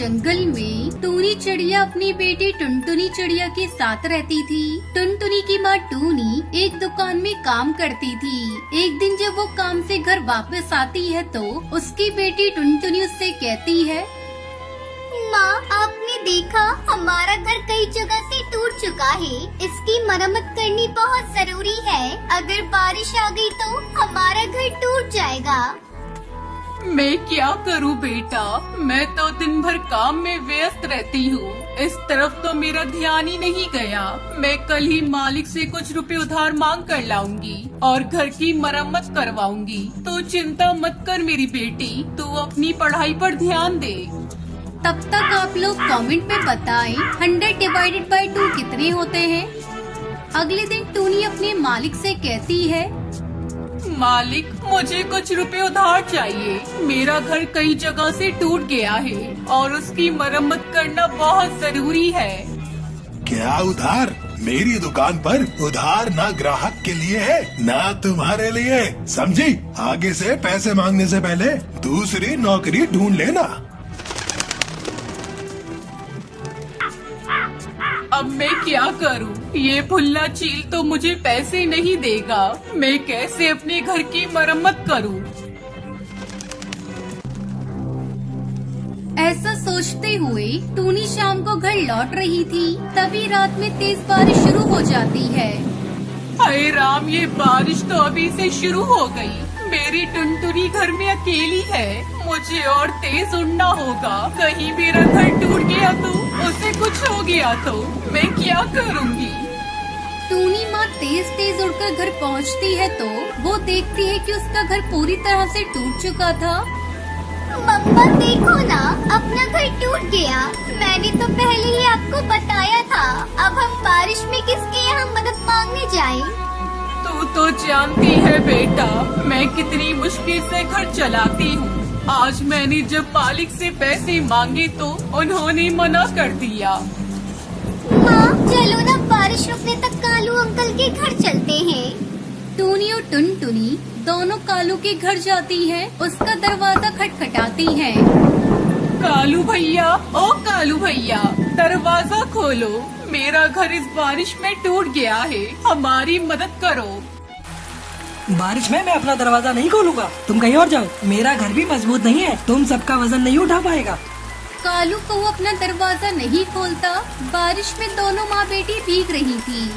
जंगल में टूनी चिड़िया अपनी बेटी टुनटुनी चिड़िया के साथ रहती थी। टुनटुनी की माँ टूनी एक दुकान में काम करती थी। एक दिन जब वो काम से घर वापस आती है तो उसकी बेटी टुनटुनी उससे कहती है, माँ, आपने देखा हमारा घर कई जगह से टूट चुका है। इसकी मरम्मत करनी बहुत जरूरी है। अगर बारिश आ गई तो हमारा घर टूट जाएगा। मैं क्या करूं बेटा, मैं तो दिन भर काम में व्यस्त रहती हूँ। इस तरफ तो मेरा ध्यान ही नहीं गया। मैं कल ही मालिक से कुछ रुपए उधार मांग कर लाऊंगी और घर की मरम्मत करवाऊंगी। तो चिंता मत कर मेरी बेटी, तू अपनी पढ़ाई पर ध्यान दे। तब तक आप लोग कमेंट में बताएं 100 डिवाइडेड बाय 2 कितने होते हैं। अगले दिन टूनी अपने मालिक से कहती है, मालिक, मुझे कुछ रुपए उधार चाहिए। मेरा घर कई जगह से टूट गया है और उसकी मरम्मत करना बहुत जरूरी है। क्या उधार? मेरी दुकान पर उधार ना ग्राहक के लिए है ना तुम्हारे लिए, समझी? आगे से पैसे मांगने से पहले दूसरी नौकरी ढूंढ लेना। अब मैं क्या करूं? ये भुल्ला चील तो मुझे पैसे नहीं देगा। मैं कैसे अपने घर की मरम्मत करूं? ऐसा सोचते हुए टूनी शाम को घर लौट रही थी। तभी रात में तेज बारिश शुरू हो जाती है। हाय राम, ये बारिश तो अभी से शुरू हो गई। मेरी टुनटुनी घर में अकेली है। मुझे और तेज उड़ना होगा। कहीं मेरा घर टूट गया तो, उसे कुछ हो गया तो मैं क्या करूँगी? टूनी माँ तेज तेज उड़कर घर पहुँचती है तो वो देखती है कि उसका घर पूरी तरह से टूट चुका था। मम्मा देखो ना, अपना घर टूट गया। मैंने तो पहले ही आपको बताया था। अब हम बारिश में किसके यहाँ मदद मांगने जाएं? तू तो जानती है बेटा, मैं कितनी मुश्किल से घर चलाती हूँ। आज मैंने जब मालिक से पैसे मांगे तो उन्होंने मना कर दिया। माँ, चलो ना, बारिश रुकने तक कालू अंकल के घर चलते हैं। टूनी और टुनटुनी दोनों कालू के घर जाती हैं। उसका दरवाजा खटखटाती हैं। कालू भैया, ओ कालू भैया, दरवाजा खोलो। मेरा घर इस बारिश में टूट गया है, हमारी मदद करो। बारिश में मैं अपना दरवाजा नहीं खोलूंगा। तुम कहीं और जाओ, मेरा घर भी मजबूत नहीं है। तुम सबका वजन नहीं उठा पाएगा। कालू को अपना दरवाजा नहीं खोलता। बारिश में दोनों माँ बेटी भीग रही थी।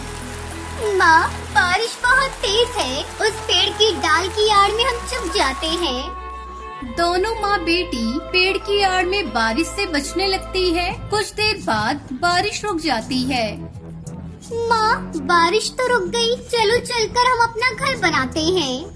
माँ, बारिश बहुत तेज है। उस पेड़ की डाल की आड़ में हम छुप जाते हैं। दोनों माँ बेटी पेड़ की आड़ में बारिश से बचने लगती है। कुछ देर बाद बारिश रुक जाती है। माँ, बारिश तो रुक गई। चलो चलकर हम अपना घर बनाते हैं।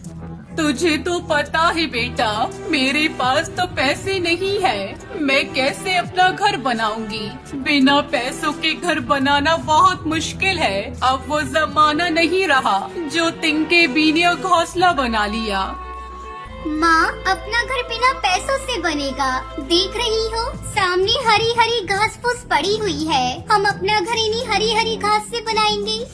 तुझे तो पता है बेटा, मेरे पास तो पैसे नहीं है। मैं कैसे अपना घर बनाऊंगी? बिना पैसों के घर बनाना बहुत मुश्किल है। अब वो जमाना नहीं रहा जो तिनके बीने घोंसला बना लिया। माँ, अपना घर बिना पैसों से बनेगा। देख रही हो, सामने हरी हरी घास फूस पड़ी हुई है। हम अपना घर इन्हीं हरी हरी घास से बनाएंगे।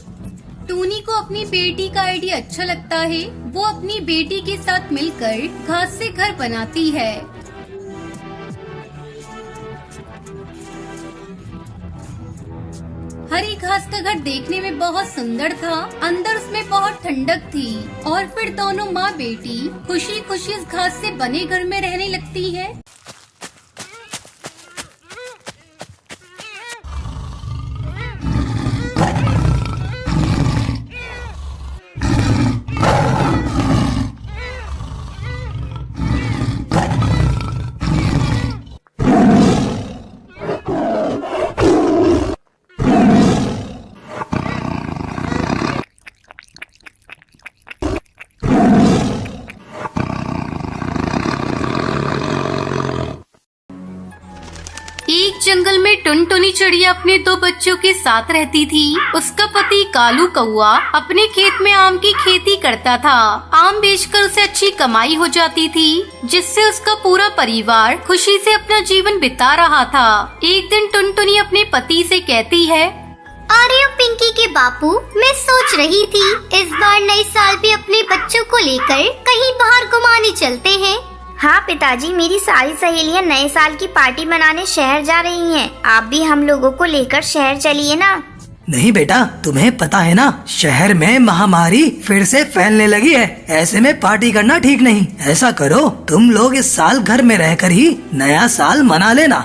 टूनी को अपनी बेटी का आइडिया अच्छा लगता है। वो अपनी बेटी के साथ मिलकर घास से घर बनाती है। हरी घास का घर देखने में बहुत सुंदर था। अंदर उसमें बहुत ठंडक थी। और फिर दोनों माँ बेटी खुशी खुशी इस घास से बने घर में रहने लगती है। एक जंगल में टुनटुनी चिड़िया अपने 2 बच्चों के साथ रहती थी। उसका पति कालू कौआ अपने खेत में आम की खेती करता था। आम बेचकर उसे अच्छी कमाई हो जाती थी, जिससे उसका पूरा परिवार खुशी से अपना जीवन बिता रहा था। एक दिन टुनटुनी अपने पति से कहती है, अरे पिंकी के बापू, मैं सोच रही थी इस बार नए साल पे अपने बच्चों को लेकर कहीं बाहर घुमाने चलते हैं। हाँ पिताजी, मेरी सारी सहेलियाँ नए साल की पार्टी मनाने शहर जा रही हैं। आप भी हम लोगों को लेकर शहर चलिए ना। नहीं बेटा, तुम्हें पता है ना, शहर में महामारी फिर से फैलने लगी है। ऐसे में पार्टी करना ठीक नहीं। ऐसा करो, तुम लोग इस साल घर में रहकर ही नया साल मना लेना।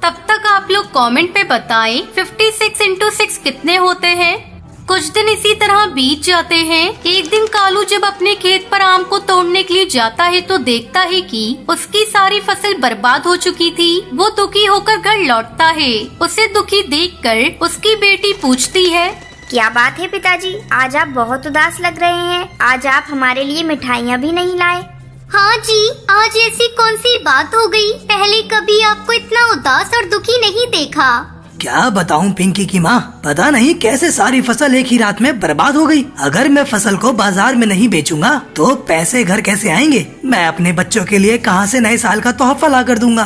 तब तक आप लोग कमेंट पे बताएं 56 into 6 कितने होते हैं। कुछ दिन इसी तरह बीत जाते हैं। एक दिन कालू जब अपने खेत पर आम को तोड़ने के लिए जाता है तो देखता है कि उसकी सारी फसल बर्बाद हो चुकी थी। वो दुखी होकर घर लौटता है। उसे दुखी देखकर उसकी बेटी पूछती है, क्या बात है पिताजी, आज आप बहुत उदास लग रहे हैं। आज आप हमारे लिए मिठाइयाँ भी नहीं लाए। हाँ जी, आज ऐसी कौन सी बात हो गई? पहले कभी आपको इतना उदास और दुखी नहीं देखा। क्या बताऊं पिंकी की माँ, पता नहीं कैसे सारी फसल एक ही रात में बर्बाद हो गई। अगर मैं फसल को बाजार में नहीं बेचूंगा तो पैसे घर कैसे आएंगे? मैं अपने बच्चों के लिए कहाँ से नए साल का तोहफा ला कर दूंगा।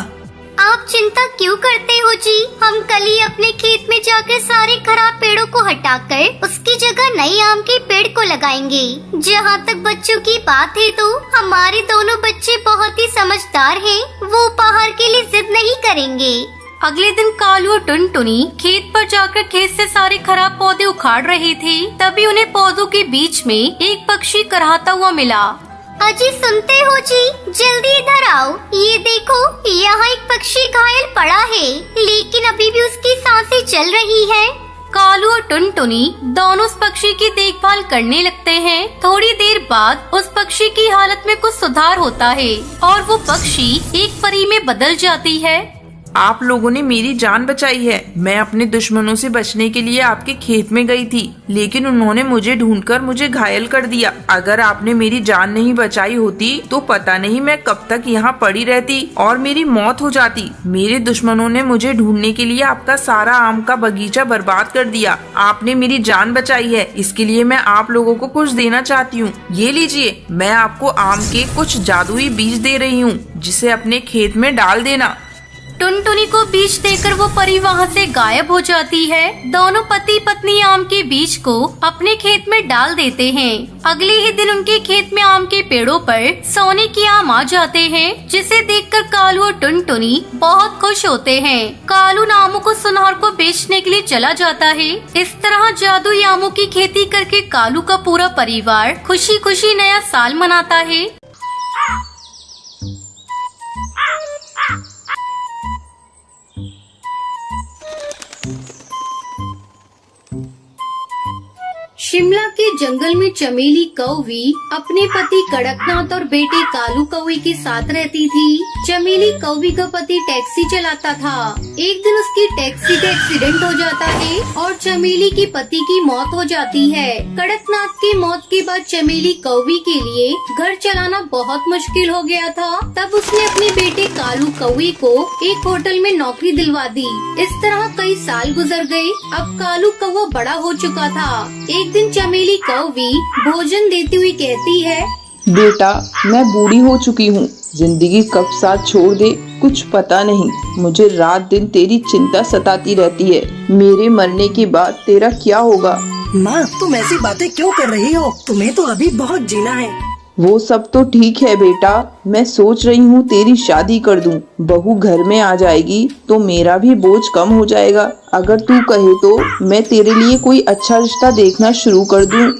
आप चिंता क्यों करते हो जी? हम कल ही अपने खेत में जाकर सारे खराब पेड़ों को हटाकर उसकी जगह नए आम के पेड़ को लगाएंगे। जहाँ तक बच्चों की बात है तो हमारे दोनों बच्चे बहुत ही समझदार हैं। वो उपहार के लिए जिद नहीं करेंगे। अगले दिन कालू और टुनटुनी खेत पर जाकर खेत से सारे खराब पौधे उखाड़ रहे थे। तभी उन्हें पौधों के बीच में एक पक्षी कराहता हुआ मिला। अजी सुनते हो जी, जल्दी इधर आओ। ये देखो, यहाँ एक पक्षी घायल पड़ा है, लेकिन अभी भी उसकी सांसें चल रही है। कालू और टुनटुनी दोनों उस पक्षी की देखभाल करने लगते हैं। थोड़ी देर बाद उस पक्षी की हालत में कुछ सुधार होता है और वो पक्षी एक परी में बदल जाती है। आप लोगों ने मेरी जान बचाई है। मैं अपने दुश्मनों से बचने के लिए आपके खेत में गई थी, लेकिन उन्होंने मुझे ढूंढकर मुझे घायल कर दिया। अगर आपने मेरी जान नहीं बचाई होती तो पता नहीं मैं कब तक यहाँ पड़ी रहती और मेरी मौत हो जाती। मेरे दुश्मनों ने मुझे ढूंढने के लिए आपका सारा आम का बगीचा बर्बाद कर दिया। आपने मेरी जान बचाई है, इसके लिए मैं आप लोगों को कुछ देना चाहती हूँ। ये लीजिए, मैं आपको आम के कुछ जादुई बीज दे रही हूँ, जिसे अपने खेत में डाल देना। टुनटुनी को बीज देकर वो परी वहाँ से गायब हो जाती है। दोनों पति पत्नी आम के बीज को अपने खेत में डाल देते हैं। अगले ही दिन उनके खेत में आम के पेड़ों पर सोने के आम आ जाते हैं, जिसे देखकर कालू और टुनटुनी बहुत खुश होते हैं। कालू आमों को सुनार को बेचने के लिए चला जाता है। इस तरह जादुई आमों की खेती करके कालू का पूरा परिवार खुशी खुशी नया साल मनाता है। शिमला के जंगल में चमेली कौवी अपने पति कड़कनाथ और बेटे कालू कौवे के साथ रहती थी। चमेली कौवी का पति टैक्सी चलाता था। एक दिन उसकी टैक्सी का एक्सीडेंट हो जाता है और चमेली के पति की मौत हो जाती है। कड़कनाथ की मौत के बाद चमेली कौवी के लिए घर चलाना बहुत मुश्किल हो गया था। तब उसने अपने बेटे कालू कौवे को एक होटल में नौकरी दिलवा दी। इस तरह कई साल गुजर गए। अब कालू कौवा बड़ा हो चुका था। एक दिन चमेली कौवी भोजन देती हुई कहती है, बेटा, मैं बूढ़ी हो चुकी हूँ। जिंदगी कब साथ छोड़ दे कुछ पता नहीं। मुझे रात दिन तेरी चिंता सताती रहती है। मेरे मरने के बाद तेरा क्या होगा? माँ, तुम ऐसी बातें क्यों कर रही हो? तुम्हें तो अभी बहुत जीना है। वो सब तो ठीक है बेटा, मैं सोच रही हूँ तेरी शादी कर दूँ। बहू घर में आ जाएगी तो मेरा भी बोझ कम हो जाएगा। अगर तू कहे तो मैं तेरे लिए कोई अच्छा रिश्ता देखना शुरू कर दूँ।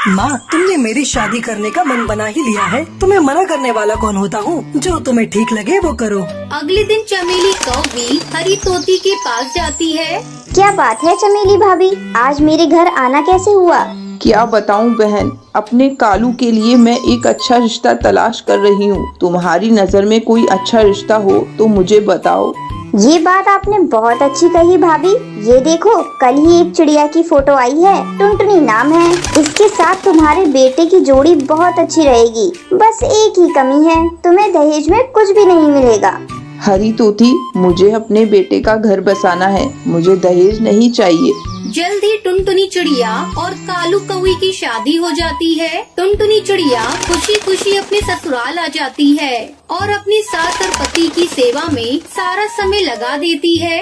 माँ, तुमने मेरी शादी करने का मन बना ही लिया है। तुम्हें मना करने वाला कौन होता हूँ? जो तुम्हें ठीक लगे वो करो। अगले दिन चमेली कौवी हरी तोती के पास जाती है। क्या बात है चमेली भाभी, आज मेरे घर आना कैसे हुआ? क्या बताऊं बहन, अपने कालू के लिए मैं एक अच्छा रिश्ता तलाश कर रही हूँ। तुम्हारी नजर में कोई अच्छा रिश्ता हो तो मुझे बताओ। ये बात आपने बहुत अच्छी कही भाभी। ये देखो, कल ही एक चिड़िया की फोटो आई है, टुनटुनी नाम है। इसके साथ तुम्हारे बेटे की जोड़ी बहुत अच्छी रहेगी। बस एक ही कमी है, तुम्हें दहेज में कुछ भी नहीं मिलेगा। हरी तोती, मुझे अपने बेटे का घर बसाना है, मुझे दहेज नहीं चाहिए। जल्द ही टुनटुनी चिड़िया और कालू कौवे की शादी हो जाती है। टुनटुनी चिड़िया खुशी खुशी अपने ससुराल आ जाती है और अपनी सास और पति की सेवा में सारा समय लगा देती है।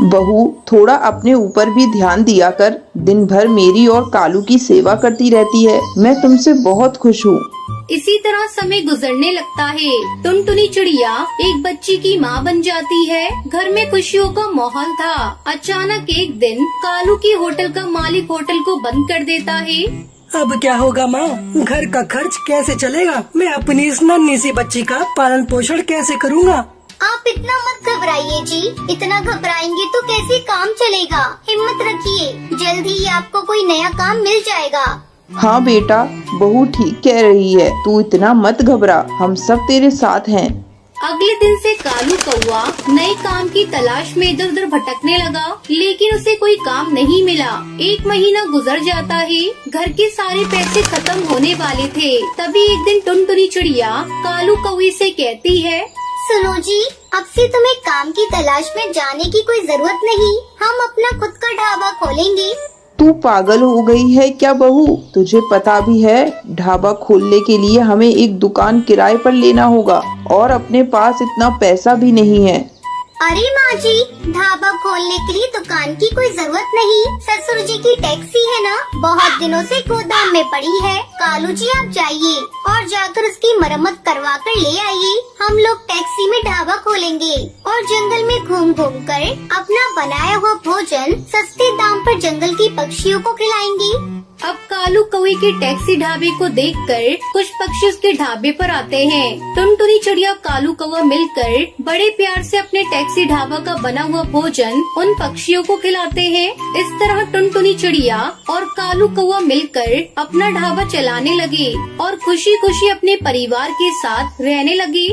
बहू, थोड़ा अपने ऊपर भी ध्यान दिया कर। दिन भर मेरी और कालू की सेवा करती रहती है। मैं तुमसे बहुत खुश हूँ। इसी तरह समय गुजरने लगता है। टुनटुनी चिड़िया एक बच्ची की माँ बन जाती है। घर में खुशियों का माहौल था। अचानक एक दिन कालू की होटल का मालिक होटल को बंद कर देता है। अब क्या होगा माँ? घर का खर्च कैसे चलेगा? मैं अपनी इस नन्ही सी बच्ची का पालन पोषण कैसे करूँगा? आप इतना मत घबराइए जी। इतना घबराएंगे तो कैसे काम चलेगा? हिम्मत रखिए, जल्द ही आपको कोई नया काम मिल जाएगा। हाँ बेटा, बहू ठीक कह रही है। तू इतना मत घबरा, हम सब तेरे साथ हैं। अगले दिन से कालू कौआ नए काम की तलाश में इधर उधर भटकने लगा, लेकिन उसे कोई काम नहीं मिला। 1 महीना गुजर जाता है। घर के सारे पैसे खत्म होने वाले थे। तभी एक दिन टुनटुनी चिड़िया कालू कौवे से कहती है, सुनो जी, अब से तुम्हें काम की तलाश में जाने की कोई जरूरत नहीं। हम अपना खुद का ढाबा खोलेंगे। तू पागल हो गई है क्या बहू? तुझे पता भी है ढाबा खोलने के लिए हमें एक दुकान किराए पर लेना होगा और अपने पास इतना पैसा भी नहीं है। अरे माँ जी, ढाबा खोलने के लिए दुकान की कोई जरूरत नहीं। ससुर जी की टैक्सी है ना, बहुत दिनों से गोदाम में पड़ी है। कालू जी आप जाइए और जाकर उसकी मरम्मत करवा कर ले आइए। हम लोग टैक्सी में ढाबा खोलेंगे और जंगल में घूम घूम कर अपना बनाया हुआ भोजन सस्ते दाम पर जंगल की पक्षियों को खिलाएंगे। अब कालू कौवे के टैक्सी ढाबे को देखकर कुछ पक्षी उसके ढाबे पर आते हैं। टुनटुनी चिड़िया कालू कौवा मिलकर बड़े प्यार से अपने टैक्सी ढाबा का बना हुआ भोजन उन पक्षियों को खिलाते हैं। इस तरह टुनटुनी चिड़िया और कालू कौवा मिलकर अपना ढाबा चलाने लगे और खुशी खुशी अपने परिवार के साथ रहने लगे।